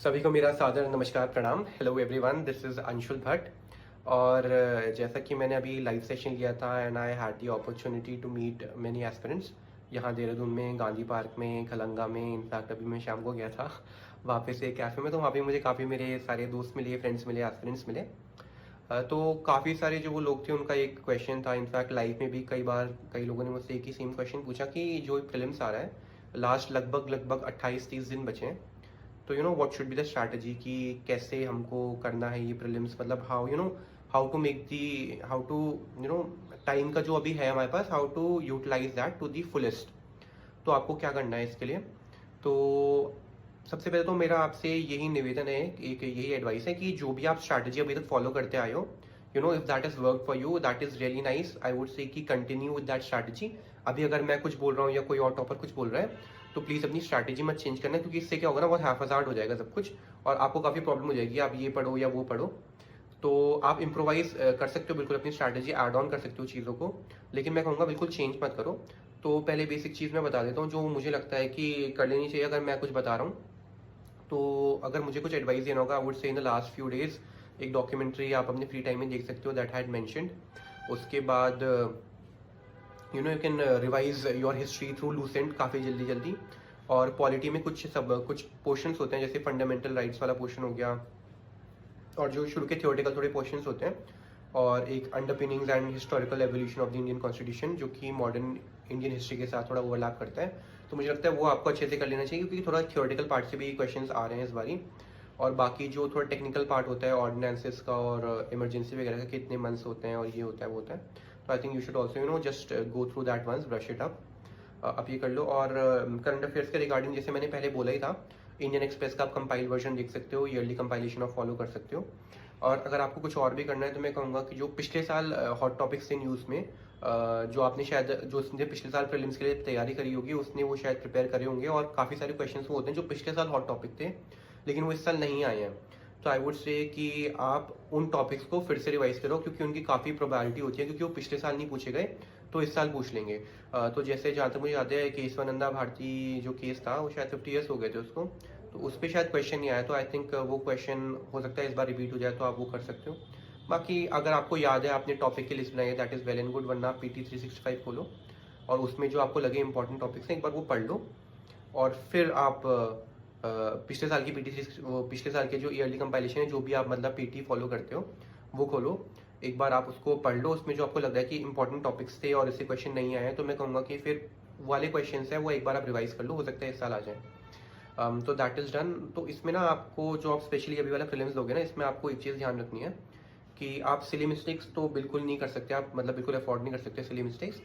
सभी को मेरा सादर नमस्कार प्रणाम। Hello everyone, this is Anshul Bhatt. और जैसा कि मैंने अभी लाइव सेशन लिया था and I had the opportunity to meet many aspirants यहाँ देहरादून में, गांधी पार्क में, खलंगा में। इनफैक्ट अभी मैं शाम को गया था वहाँ पे से कैफ़े में, तो वहाँ पे मुझे काफ़ी मेरे सारे दोस्त मिले, फ्रेंड्स मिले, एस्पिरेंट्स मिले। तो काफ़ी सारे जो वो लोग थे उनका एक क्वेश्चन था। इनफैक्ट लाइव में भी कई बार कई लोगों ने मुझसे एक ही सेम क्वेश्चन पूछा कि जो प्रीलिम्स आ रहा है, लास्ट लगभग लगभग 28-30 दिन बचे हैं, तो what should be the strategy कि कैसे हमको करना है ये प्रीलिम्स, मतलब how to make the, how to time का जो अभी है हमारे पास, how to utilise that to the fullest. तो आपको क्या करना है इसके लिए? तो सबसे पहले तो मेरा आपसे यही निवेदन है, एक यही एडवाइस है कि जो भी आप स्ट्रैटेजी अभी तक फॉलो करते आए हो, if that is work for you, that is really nice. I would say कि कंटिन्यू विद दैट स्ट्रैटेजी। अभी अगर मैं कुछ बोल रहा हूँ या कोई और टॉपर कुछ बोल रहा है, तो प्लीज़ अपनी स्ट्रैटेजी मत चेंज करना, क्योंकि इससे क्या होगा ना, बहुत हैफाजार्ड हो जाएगा सब कुछ और आपको काफ़ी प्रॉब्लम हो जाएगी। आप ये पढ़ो या वो पढ़ो, तो आप इम्प्रोवाइज कर सकते हो, बिल्कुल अपनी स्ट्रैटेजी ऐड ऑन कर सकते हो चीज़ों को, लेकिन मैं कहूँगा बिल्कुल चेंज मत करो। तो पहले बेसिक चीज़ मैं बता देता हूँ जो मुझे लगता है कि कर लेनी चाहिए अगर मैं कुछ बता रहा हूँ। तो अगर मुझे कुछ एडवाइस देना होगा, आई वुड से in the last few days एक डॉक्यूमेंट्री आप अपने फ्री टाइम में देख सकते हो, दैट हैड मेंशन्ड। उसके बाद you can revise your history through Lucent काफ़ी जल्दी जल्दी। और पॉलिटी में कुछ पोर्शंस होते हैं, जैसे फंडामेंटल राइट्स वाला पोर्शन हो गया, और जो शुरू के थियोरेटिकल थोड़े क्वेश्चंस होते हैं, और एक underpinnings and historical evolution of the Indian constitution, जो कि मॉडर्न इंडियन हिस्ट्री के साथ थोड़ा ओवरलैप करता है। तो मुझे लगता है वो आपको अच्छे से कर लेना चाहिए, क्योंकि थोड़ा थियोरेटिकल पार्ट से भी क्वेश्चंस आ रहे हैं इस बारी। और बाकी जो थोड़ा टेक्निकल पार्ट होता है ऑर्डिनेंसेस का और इमरजेंसी वगैरह का, कितने मंथ्स होते हैं और ये होता है वो होता है, तो I think you should also just go through that once, brush it up. आप ये कर लो। और करंट अफेयर्स के रिगार्डिंग जैसे मैंने पहले बोला ही था, इंडियन एक्सप्रेस का आप कंपाइल वर्जन देख सकते हो, ईयरली कंपाइलेशन आप फॉलो कर सकते हो। और अगर आपको कुछ और भी करना है तो मैं कहूँगा कि जो पिछले साल हॉट टॉपिक्स थे न्यूज़ में, जो आपने शायद जो उसने पिछले साल प्रीलिम्स के लिए तैयारी करी होगी, उसने वो शायद प्रिपेयर करे होंगे, और काफ़ी सारे क्वेश्चंस वो होते हैं जो पिछले साल हॉट टॉपिक थे लेकिन वो इस साल नहीं आए हैं। तो आई वुड से कि आप उन टॉपिक्स को फिर से रिवाइज करो, क्योंकि उनकी काफ़ी प्रोबेबिलिटी होती है, क्योंकि वो पिछले साल नहीं पूछे गए तो इस साल पूछ लेंगे। तो जैसे जहाँ तक मुझे याद है, केशवानंदा भारती जो केस था वो शायद 50 ईयर्स हो गए थे उसको, तो उस पर शायद क्वेश्चन नहीं आया, तो आई थिंक वो क्वेश्चन हो सकता है इस बार रिपीट हो जाए, तो आप वो कर सकते हो। बाकी अगर आपको याद है, आपने टॉपिक की लिस्ट बनाई है, that is well and good, वरना आप PT 365 खोलो और उसमें जो आपको लगे इंपॉर्टेंट टॉपिक्स हैं एक बार वो पढ़ लो। और फिर आप पिछले साल की पिछले साल के जो ईयरली कंपाइलेशन है, जो भी आप मतलब PT फॉलो करते हो, वो खोलो एक बार, आप उसको पढ़ लो। उसमें जो आपको लग रहा है कि इंपॉर्टेंट टॉपिक्स थे और इससे क्वेश्चन नहीं आए हैं, तो मैं कहूँगा कि फिर वाले क्वेश्चन है वो एक बार आप रिवाइज कर लो, हो सकता है इस साल आ जाए। तो दैट इज़ डन। तो इसमें ना आपको जो आप स्पेशली अभी वाला प्रीलिम्स दोगे ना, इसमें आपको एक चीज़ ध्यान रखनी है कि आप सिली मिस्टेक्स तो बिल्कुल नहीं कर सकते, आप मतलब बिल्कुल अफोर्ड नहीं कर सकते सिली मिस्टेक्स।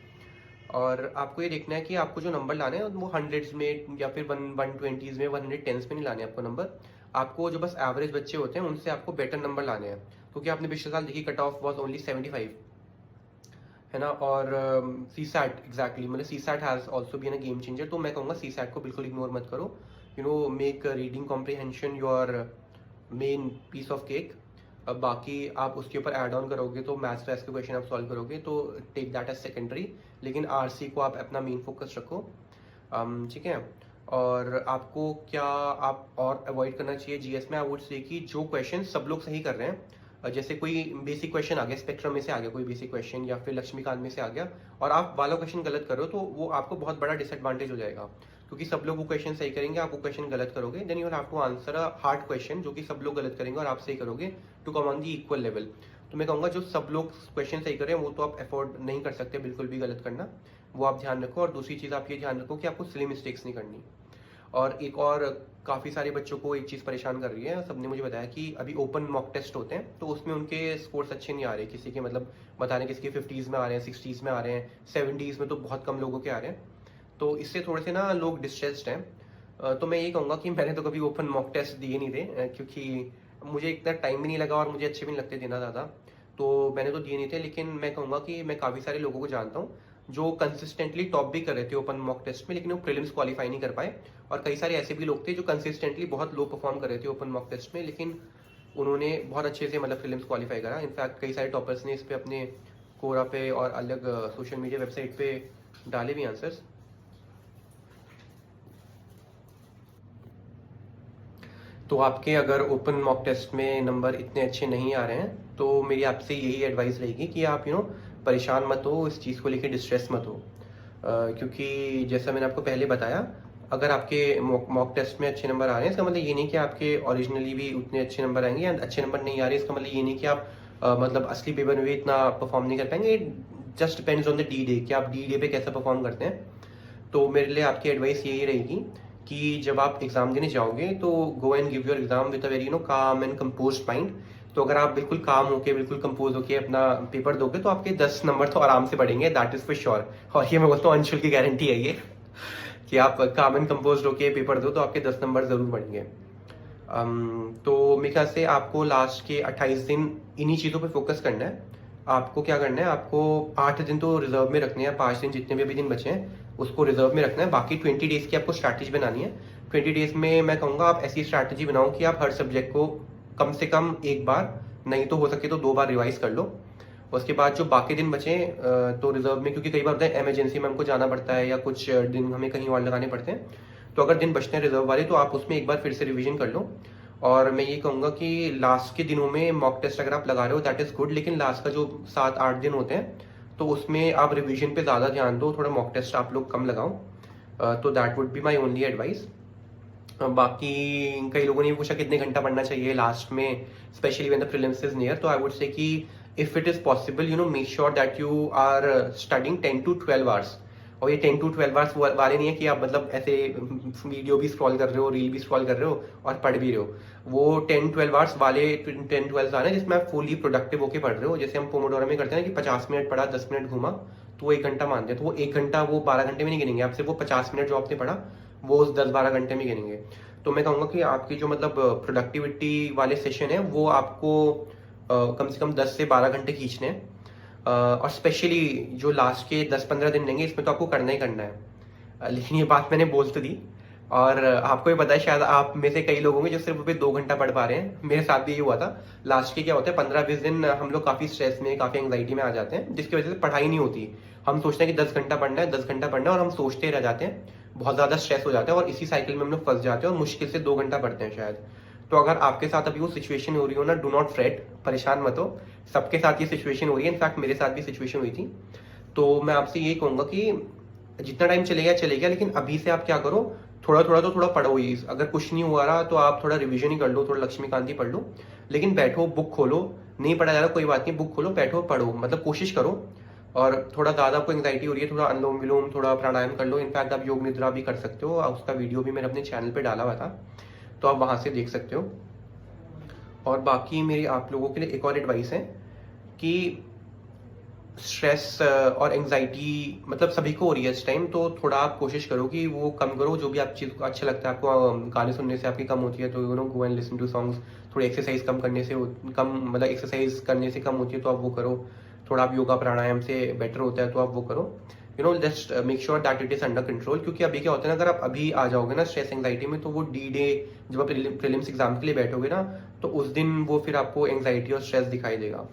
और आपको ये देखना है कि आपको जो नंबर लाने हैं वो हंड्रेड्स में या फिर 120s में, 110s में नहीं लाने आपको नंबर। आपको जो बस एवरेज बच्चे होते हैं उनसे आपको बेटर नंबर लाने हैं, क्योंकि आपने पिछले साल देखी कट ऑफ वॉज ओनली 75, है ना। और सी सैट एग्जैक्टली, मतलब CSAT has also been a game changer. तो मैं कहूँगा सी सैट को बिल्कुल इग्नोर मत करो। Make reading comprehension your main piece of cake. अब बाकी आप उसके ऊपर ऐड ऑन करोगे, तो मैथ्स वैथ्स के क्वेश्चन आप सॉल्व करोगे, तो टेक दैट एज सेकेंडरी, लेकिन RC को आप अपना मेन फोकस रखो। ठीक है। और आपको क्या आप और अवॉइड करना चाहिए GS में? आई वुड से कि जो क्वेश्चन सब लोग सही कर रहे हैं, जैसे कोई बेसिक क्वेश्चन आ गया, स्पेक्ट्रम में से आ गया कोई बेसिक क्वेश्चन, या फिर लक्ष्मीकांत में से आ गया, और आप वाला क्वेश्चन गलत करो, तो वो आपको बहुत बड़ा डिसएडवांटेज हो जाएगा, क्योंकि सब लोग वो क्वेश्चन सही करेंगे, आप वो क्वेश्चन गलत करोगे, then you have to answer a hard question जो कि सब लोग गलत करेंगे और आप सही करोगे, to come on the equal level. तो मैं कहूँगा जो सब लोग क्वेश्चन सही करें वो तो आप अफोर्ड नहीं कर सकते बिल्कुल भी गलत करना, वो आप ध्यान रखो। और दूसरी चीज़ आप ये ध्यान रखो कि आपको सिली मिस्टेक्स नहीं करनी। और एक और, काफ़ी सारे बच्चों को एक चीज़ परेशान कर रही है, सबने मुझे बताया कि अभी ओपन मॉक टेस्ट होते हैं, तो उसमें उनके स्कोर्स अच्छे नहीं आ रहे, किसी के मतलब बता रहे हैं किसी के 50s में आ रहे हैं, 60s में आ रहे हैं, 70s में तो बहुत कम लोगों के आ रहे हैं। तो इससे थोड़े से ना लोग डिस्ट्रेस्ड हैं। तो मैं ये कहूँगा कि मैंने तो कभी ओपन मॉक टेस्ट दिए नहीं थे, क्योंकि मुझे इतना टाइम भी नहीं लगा और मुझे अच्छे भी नहीं लगते देना ज़्यादा, तो मैंने तो दिए नहीं थे। लेकिन मैं कहूँगा कि मैं काफ़ी सारे लोगों को जानता हूँ जो कंसिस्टेंटली टॉप भी कर रहे थे ओपन मॉक टेस्ट में, लेकिन वो प्रीलिम्स क्वालिफाई नहीं कर पाए। और कई सारे ऐसे भी लोग थे जो कंसिस्टेंटली बहुत लो परफॉर्म कर रहे थे ओपन मॉक टेस्ट में, लेकिन उन्होंने बहुत अच्छे से मतलब प्रीलिम्स क्वालिफाई करा। इनफैक्ट कई सारे टॉपर्स ने इस पे अपने कोरा पे और अलग सोशल मीडिया वेबसाइट पे डाले भी आंसर्स। तो आपके अगर ओपन मॉक टेस्ट में नंबर इतने अच्छे नहीं आ रहे हैं तो मेरी आपसे यही एडवाइस रहेगी कि आप परेशान मत हो, इस चीज़ को लेके डिस्ट्रेस मत हो। क्योंकि जैसा मैंने आपको पहले बताया, अगर आपके मॉक टेस्ट में अच्छे नंबर आ रहे हैं इसका मतलब ये नहीं कि आपके ओरिजिनली भी उतने अच्छे नंबर आएंगे, या अच्छे नंबर नहीं आ रहे इसका मतलब ये नहीं कि आप मतलब असली पेपर में भी इतना परफॉर्म नहीं कर पाएंगे। Just depends on the D day कि आप डी डे पे कैसा परफॉर्म करते हैं। तो मेरे लिए आपकी एडवाइस यही रहेगी कि जब आप एग्जाम देने जाओगे तो go and give your exam with a very calm and composed mind. तो अगर आप बिल्कुल काम होके, बिल्कुल कंपोज होके अपना पेपर दोगे तो आपके 10 नंबर तो आराम से बढ़ेंगे, दैट इज फॉर श्योर। और ये मैं बोलता हूँ अंशुल की गारंटी है ये कि आप काम एंड कंपोज होके पेपर दो तो आपके 10 नंबर जरूर बढ़ेंगे। तो मेरे ख्याल से आपको लास्ट के 28 दिन इन्हीं चीज़ों पे फोकस करना है। आपको क्या करना है, आपको 8 दिन तो रिजर्व में रखने हैं, 5 दिन जितने भी अभी दिन बचे हैं उसको रिजर्व में रखना है। बाकी 20 डेज की आपको स्ट्रैटेजी बनानी है। 20 डेज में मैं कहूँगा आप ऐसी स्ट्रैटेजी बनाओ कि आप हर सब्जेक्ट को कम से कम एक बार, नहीं तो हो सके तो 2 बार रिवाइज कर लो। उसके बाद जो बाकी दिन बचे तो रिजर्व में, क्योंकि कई बार होता है इमरजेंसी में हमको जाना पड़ता है या कुछ दिन हमें कहीं और लगाने पड़ते हैं, तो अगर दिन बचते हैं रिजर्व वाले तो आप उसमें एक बार फिर से रिवीजन कर लो। और मैं ये कहूँगा कि लास्ट के दिनों में मॉक टेस्ट अगर आप लगा रहे हो दैट इज़ गुड, लेकिन लास्ट का जो 7-8 दिन होते हैं तो उसमें आप रिवीजन पे ज़्यादा ध्यान दो, थोड़ा मॉक टेस्ट आप लोग कम लगाओ। तो that would be my only advice. बाकी कई लोगों ने पूछा कितने घंटा पढ़ना चाहिए लास्ट में, specially when the prelims is near. तो आई वुड से कि if it is possible make sure that you are studying 10 to 12 hours. और ये 10 to 12 आवर्स वाले नहीं है कि आप मतलब ऐसे वीडियो भी स्क्रॉल कर रहे हो, रील भी स्क्रॉल कर रहे हो और पढ़ भी रहे हो। वो 10-12 आवर्स वाले 10-12 आ रहे हैं जिसमें आप फुली प्रोडक्टिव होकर पढ़ रहे हो। जैसे हम पोमोडोरो में करते हैं कि 50 मिनट पढ़ा, 10 मिनट घूमा, तो वो 1 घंटा मानते हैं। तो वो 1 घंटा वो 12 घंटे में नहीं गिनेंगे, आपसे वो 50 मिनट जो आपने पढ़ा वो उस 10-12 घंटे में गिनेंगे। तो मैं कहूँगा कि आपकी जो मतलब प्रोडक्टिविटी वाले सेशन है वो आपको कम से कम 10 से 12 घंटे खींचने हैं। और स्पेशली जो लास्ट के 10-15 दिन रहेंगे इसमें तो आपको करना ही करना है। लेकिन ये बात मैंने बोल तो दी, और आपको ये पता है शायद आप में से कई लोग होंगे जो सिर्फ 2 घंटा पढ़ पा रहे हैं। मेरे साथ भी ये हुआ था। लास्ट के क्या होता है 15-20 दिन हम लोग काफ़ी स्ट्रेस में, काफ़ी एंग्जाइटी में आ जाते हैं, जिसकी वजह से पढ़ाई नहीं होती। हम सोचते हैं कि 10 घंटा पढ़ना है, 10 घंटा पढ़ना है, और हम सोचते रह जाते हैं, बहुत ज़्यादा स्ट्रेस हो जाता है और इसी साइकिल में हम लोग फंस जाते हैं और मुश्किल से 2 घंटा पढ़ते हैं शायद। तो अगर आपके साथ अभी वो सिचुएशन हो रही हो ना, डू नॉट फ्रेट, परेशान मत हो। सबके साथ ये सिचुएशन हो रही है, इनफैक्ट मेरे साथ भी सिचुएशन हुई थी। तो मैं आपसे यही कहूँगा कि जितना टाइम चलेगा चलेगा, लेकिन अभी से आप क्या करो, थोड़ा पढ़ो ही। अगर कुछ नहीं हुआ रहा तो आप थोड़ा रिवीजन ही कर लो, थोड़ा लक्ष्मीकांत ही पढ़ लो, लेकिन बैठो, बुक खोलो। नहीं पढ़ा जा रहा कोई बात नहीं, बुक खोलो, बैठो, पढ़ो, मतलब कोशिश करो। और थोड़ा ज़्यादा आपको एंग्जाइटी हो रही है, थोड़ा अनुलोम विलोम, थोड़ा प्राणायाम कर लो। इनफैक्ट आप योग निद्रा भी कर सकते हो, उसका वीडियो भी मैंने अपने चैनल पे डाला हुआ था, तो आप वहाँ से देख सकते हो। और बाकी मेरी आप लोगों के लिए एक और एडवाइस है कि स्ट्रेस और एंग्जाइटी मतलब सभी को हो रही है इस टाइम, तो थोड़ा आप कोशिश करो कि वो कम करो। जो भी आप चीज़ को अच्छा लगता है आपको, गाने सुनने से आपकी कम होती है तो go and listen to songs. थोड़ी एक्सरसाइज कम करने से कम, मतलब एक्सरसाइज करने से कम होती है तो आप वो करो। थोड़ा आप योगा प्राणायाम से बेटर होता है तो आप वो करो। Just make sure that it is under control. क्योंकि अभी क्या होता है ना, अगर आप अभी आ जाओगे ना स्ट्रेस एंग्जाइटी में, तो वो डी डे जब आप प्रीलिम्स एग्जाम के लिए बैठोगे ना, तो उस दिन वो फिर आपको एंग्जाइटी और स्ट्रेस दिखाई देगा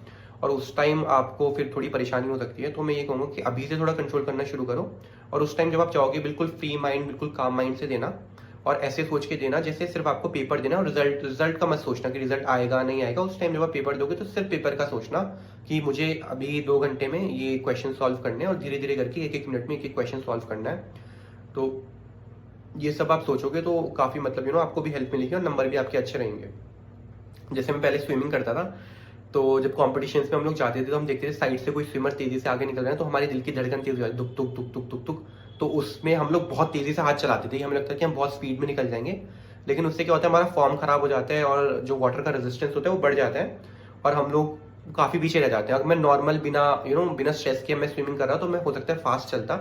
और उस टाइम आपको फिर थोड़ी परेशानी हो सकती है। तो मैं ये कहूँगा कि अभी से थोड़ा कंट्रोल करना शुरू करो, और उस टाइम जब आप चाहोगे बिल्कुल फ्री माइंड, बिल्कुल काम माइंड से देना, और ऐसे सोच के देना जैसे सिर्फ आपको पेपर देना। और रिजल्ट का मत सोचना कि रिजल्ट आएगा नहीं आएगा। उस टाइम जब आप पेपर दोगे तो सिर्फ पेपर का सोचना कि मुझे अभी 2 घंटे में ये क्वेश्चन सॉल्व करने हैं, और धीरे धीरे करके 1-1 मिनट में 1-1 क्वेश्चन सॉल्व करना है। तो ये सब आप सोचोगे तो काफ़ी मतलब आपको भी हेल्प मिलेगी और नंबर भी आपके अच्छे रहेंगे। जैसे मैं पहले स्विमिंग करता था, तो जब कॉम्पिटिशन्स में हम लोग जाते थे तो हम देखते थे साइड से कोई स्विमर तेजी से आगे निकल रहे हैं, तो हमारे दिल की धड़कन तेज हो जाती, दुक दुक दुक दुक दुक दुक। तो उसमें हम लोग बहुत तेजी से हाथ चलाते थे, हमें लगता है कि हम बहुत स्पीड में निकल जाएंगे, लेकिन उससे क्या होता है हमारा फॉर्म खराब हो जाता है और जो वाटर का रेजिस्टेंस होता है वो बढ़ जाता है और हम लोग काफ़ी पीछे रह जाते हैं। अगर मैं नॉर्मल बिना स्ट्रेस के मैं स्विमिंग कर रहा तो मैं हो सकता है फास्ट चलता,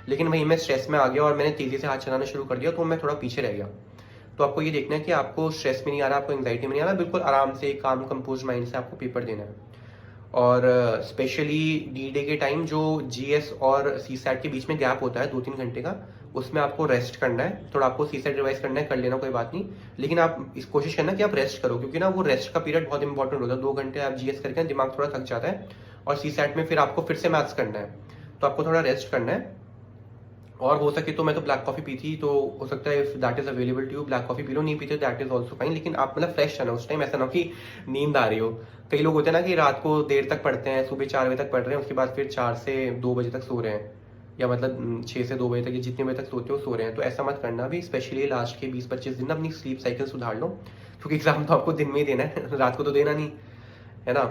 लेकिन वहीं मैं स्ट्रेस में आ गया और मैंने तेजी से हाथ चलाना शुरू कर दिया तो मैं थोड़ा पीछे रह गया। तो आपको ये देखना है कि आपको स्ट्रेस में नहीं आ रहा, आपको एंग्जाइटी में नहीं आ रहा, बिल्कुल आराम से काम कंपोज माइंड से आपको पेपर देना है। और स्पेशली डी डे के टाइम जो जीएस और सी सैट के बीच में गैप होता है 2-3 घंटे का, उसमें आपको रेस्ट करना है। थोड़ा आपको सी सैट रिवाइज करना है, कर लेना, कोई बात नहीं, लेकिन आप इस कोशिश करना कि आप रेस्ट करो, क्योंकि ना वो रेस्ट का पीरियड बहुत इंपॉर्टेंट होता है। 2 घंटे आप जीएस करके दिमाग थोड़ा थक जाता है और सी सैट में फिर आपको फिर से मैथ्स करना है, तो आपको थोड़ा रेस्ट करना है। और हो सके तो मैं तो ब्लैक कॉफ़ी पी थी, तो हो सकता है if that is available to you black coffee पी लो, नहीं पीते दैट इज़ ऑल्सो फाइन, लेकिन आप मतलब फ्रेश रहना उस टाइम, ऐसा ना हो कि नींद आ रही हो। कई लोग होते हैं ना कि रात को देर तक पढ़ते हैं, सुबह 4 बजे तक पढ़ रहे हैं, उसके बाद फिर 4 से 2 बजे तक सो रहे हैं, या मतलब 6 से 2 बजे तक, या जितने बजे तक सोते हो सो रहे हैं, तो ऐसा मत करना भी। स्पेशली लास्ट के 20-25 दिन ना अपनी स्लीप साइकिल सुधार लो, क्योंकि एग्जाम तो आपको दिन में ही देना है रात को तो देना नहीं है ना।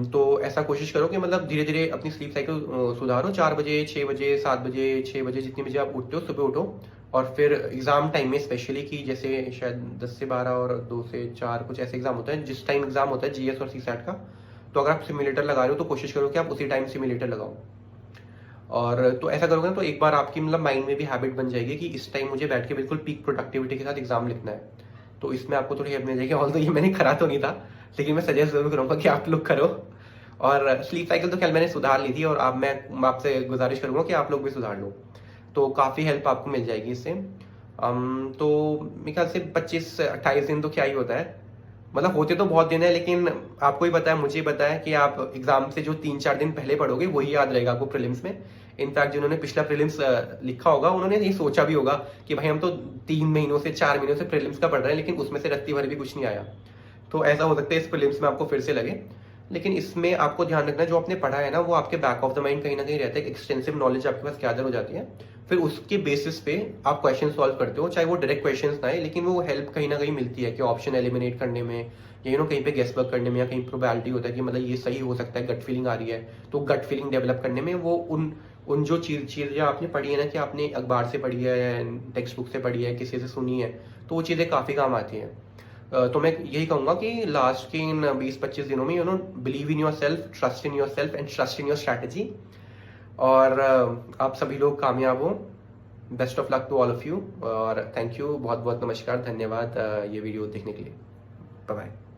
तो ऐसा कोशिश करो कि मतलब धीरे धीरे अपनी स्लीप साइकिल सुधारो। 4 बजे, 6 बजे, 7 बजे, 6 बजे, जितनी बजे आप उठते हो सुबह उठो। और फिर एग्जाम टाइम में स्पेशली, कि जैसे शायद 10 से 12 और 2 से 4 कुछ ऐसे एग्जाम होता है, जिस टाइम एग्जाम होता है जीएस और सीसैट का, तो अगर आप सिमुलेटर लगा रहे हो तो कोशिश करो कि आप उसी टाइम सिमुलेटर लगाओ। और तो ऐसा करोगे ना तो एक बार आपकी मतलब माइंड में भी हैबिट बन जाएगी कि इस टाइम मुझे बैठ के बिल्कुल पीक प्रोडक्टिविटी के साथ एग्जाम लिखना है। तो इसमें आपको थोड़ी हेल्प मिल जाएगी। ऑल तो ये मैंने करा तो नहीं था, लेकिन मैं सजेस्ट जरूर करूंगा कि आप लोग करो। और स्लीप साइकिल तो खैर मैंने सुधार ली थी, और अब मैं आपसे गुजारिश करूंगा कि आप लोग भी सुधार लो, तो काफ़ी हेल्प आपको मिल जाएगी इससे। तो मेरे ख्याल से 25-28 दिन तो क्या ही होता है, मतलब होते तो बहुत दिन है, लेकिन आपको ही पता है, मुझे ही पता है कि आप एग्जाम से जो 3-4 दिन पहले पढ़ोगे वही याद रहेगा आपको प्रीलिम्स में। इनफैक्ट जिन्होंने पिछला प्रीलिम्स लिखा होगा उन्होंने ये सोचा भी होगा कि भाई हम तो 3 महीनों से 4 महीनों से प्रीलिम्स का पढ़ रहे हैं, लेकिन उसमें से रत्ती भर भी कुछ नहीं आया। तो ऐसा हो सकता है इस प्रीलिम्स में आपको फिर से लगे, लेकिन इसमें आपको ध्यान रखना है जो आपने पढ़ा है ना वो आपके बैक ऑफ द माइंड कहीं ना कहीं रहता है, एक्सटेंसिव नॉलेज आपके पास गैदर हो जाती है। फिर उसके बेसिस पे आप क्वेश्चन सॉल्व करते हो, चाहे वो डायरेक्ट क्वेश्चंस ना आए, लेकिन वो हेल्प कहीं ना कहीं मिलती है कि ऑप्शन एलिमिनेट करने में, या कहीं पे गेस वर्क करने में, या कहीं प्रोबेबिलिटी होता है कि मतलब ये सही हो सकता है, गट फीलिंग आ रही है, तो गट फीलिंग डेवलप करने में वो उन जो चीज़ें आपने पढ़ी है ना, कि आपने अखबार से पढ़ी है या टेक्स्ट बुक से पढ़ी है, किसी से सुनी है, तो वो चीज़ें काफ़ी काम आती हैं। तो मैं यही कहूंगा कि लास्ट के इन 20-25 दिनों में believe in your self, trust in your self and trust in your strategy, और आप सभी लोग कामयाब हो। Best of luck to all of you, और थैंक यू, बहुत बहुत नमस्कार, धन्यवाद ये वीडियो देखने के लिए। Bye bye.